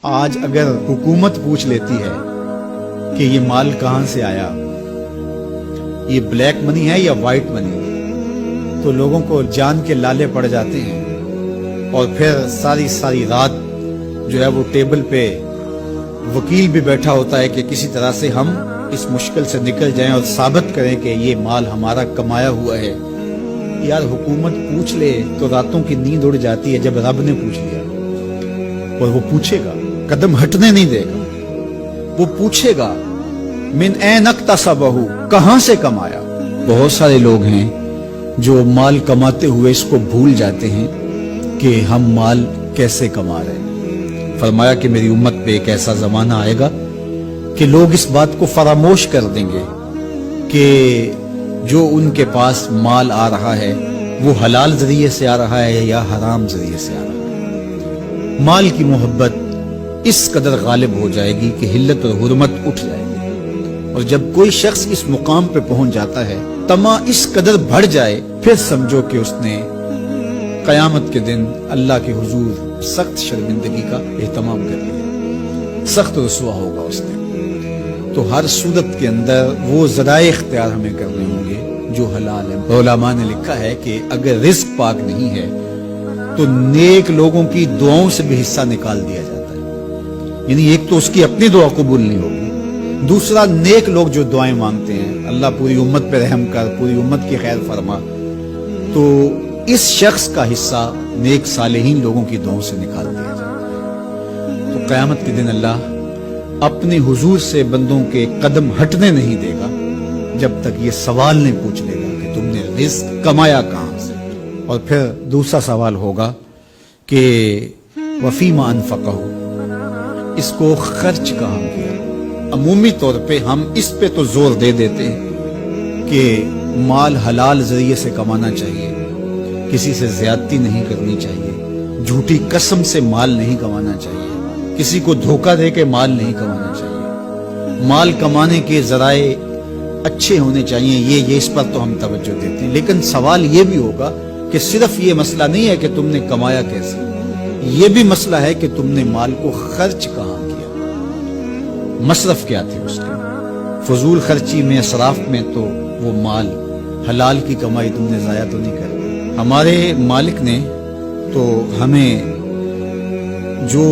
آج اگر حکومت پوچھ لیتی ہے کہ یہ مال کہاں سے آیا، یہ بلیک منی ہے یا وائٹ منی، تو لوگوں کو جان کے لالے پڑ جاتے ہیں اور پھر ساری رات جو ہے وہ ٹیبل پہ وکیل بھی بیٹھا ہوتا ہے کہ کسی طرح سے ہم اس مشکل سے نکل جائیں اور ثابت کریں کہ یہ مال ہمارا کمایا ہوا ہے۔ یار حکومت پوچھ لے تو راتوں کی نیند اڑ جاتی ہے جب رب نے پوچھ لیا، اور وہ پوچھے گا، قدم ہٹنے نہیں دے گا، وہ پوچھے گا من این اکتسبہ، کہاں سے کمایا۔ بہت سارے لوگ ہیں جو مال کماتے ہوئے اس کو بھول جاتے ہیں کہ ہم مال کیسے کما رہے ہیں۔ فرمایا کہ میری امت پہ ایک ایسا زمانہ آئے گا کہ لوگ اس بات کو فراموش کر دیں گے کہ جو ان کے پاس مال آ رہا ہے وہ حلال ذریعے سے آ رہا ہے یا حرام ذریعے سے آ رہا ہے۔ مال کی محبت اس قدر غالب ہو جائے گی کہ حلت اور حرمت اٹھ جائے گی، اور جب کوئی شخص اس مقام پہ پہنچ جاتا ہے، طمع اس قدر بڑھ جائے، پھر سمجھو کہ اس نے قیامت کے دن اللہ کے حضور سخت شرمندگی کا اہتمام کر لیا، سخت رسوا ہوگا اس نے۔ تو ہر صورت کے اندر وہ ذرائع اختیار ہمیں کرنے ہوں گے جو حلال ہیں۔ علماء نے لکھا ہے کہ اگر رزق پاک نہیں ہے تو نیک لوگوں کی دعاؤں سے بھی حصہ نکال دیا جاتا ہے، یعنی ایک تو اس کی اپنی دعا قبول نہیں ہوگی، دوسرا نیک لوگ جو دعائیں مانگتے ہیں، اللہ پوری امت پہ رحم کر، پوری امت کی خیر فرما، تو اس شخص کا حصہ نیک صالحین لوگوں کی دعاؤں سے نکال دیا جاتا ہے۔ تو قیامت کے دن اللہ اپنے حضور سے بندوں کے قدم ہٹنے نہیں دے گا جب تک یہ سوال نہیں پوچھ لے گا کہ تم نے رزق کمایا کہاں سے۔ اور پھر دوسرا سوال ہوگا کہ وفیما انفقہ، اس کو خرچ کہاں کیا۔ عمومی طور پہ ہم اس پہ تو زور دے دیتے ہیں کہ مال حلال ذریعے سے کمانا چاہیے، کسی سے زیادتی نہیں کرنی چاہیے، جھوٹی قسم سے مال نہیں کمانا چاہیے، کسی کو دھوکہ دے کے مال نہیں کمانا چاہیے، مال کمانے کے ذرائع اچھے ہونے چاہیے، یہ اس پر تو ہم توجہ دیتے ہیں۔ لیکن سوال یہ بھی ہوگا کہ صرف یہ مسئلہ نہیں ہے کہ تم نے کمایا کیسے، یہ بھی مسئلہ ہے کہ تم نے مال کو خرچ کہاں کیا، مصرف کیا تھے اس کے، فضول خرچی میں، اسراف میں تو وہ مال حلال کی کمائی تم نے ضائع تو نہیں کر۔ ہمارے مالک نے تو ہمیں جو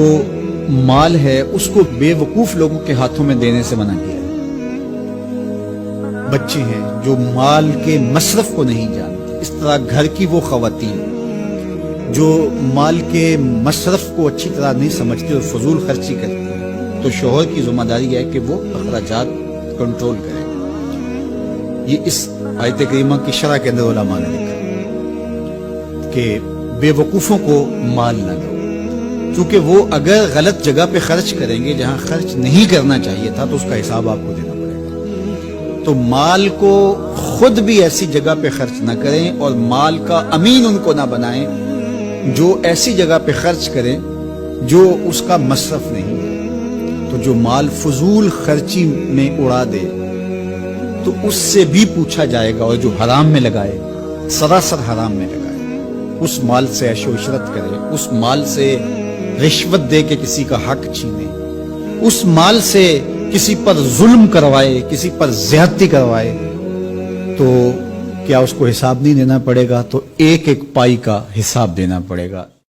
مال ہے اس کو بے وقوف لوگوں کے ہاتھوں میں دینے سے منع کیا ہے۔ بچے ہیں جو مال کے مصرف کو نہیں جانتے، اس طرح گھر کی وہ خواتین جو مال کے مصرف کو اچھی طرح نہیں سمجھتے اور فضول خرچی کرتی ہیں، تو شوہر کی ذمہ داری ہے کہ وہ اخراجات کنٹرول کرے۔ یہ اس آیت کریمہ کی شرح کے اندر علماء نے لکھا کہ بے وقوفوں کو مال نہ دو، چونکہ وہ اگر غلط جگہ پہ خرچ کریں گے جہاں خرچ نہیں کرنا چاہیے تھا تو اس کا حساب آپ کو دینا پڑے گا۔ تو مال کو خود بھی ایسی جگہ پہ خرچ نہ کریں اور مال کا امین ان کو نہ بنائیں جو ایسی جگہ پہ خرچ کریں جو اس کا مصرف نہیں ہے۔ تو جو مال فضول خرچی میں اڑا دے تو اس سے بھی پوچھا جائے گا، اور جو حرام میں لگائے، سراسر حرام میں لگائے، اس مال سے عیش و عشرت کرے، اس مال سے رشوت دے کے کسی کا حق چھینے، اس مال سے کسی پر ظلم کروائے، کسی پر زیادتی کروائے، تو کیا اس کو حساب نہیں دینا پڑے گا؟ تو ایک ایک پائی کا حساب دینا پڑے گا۔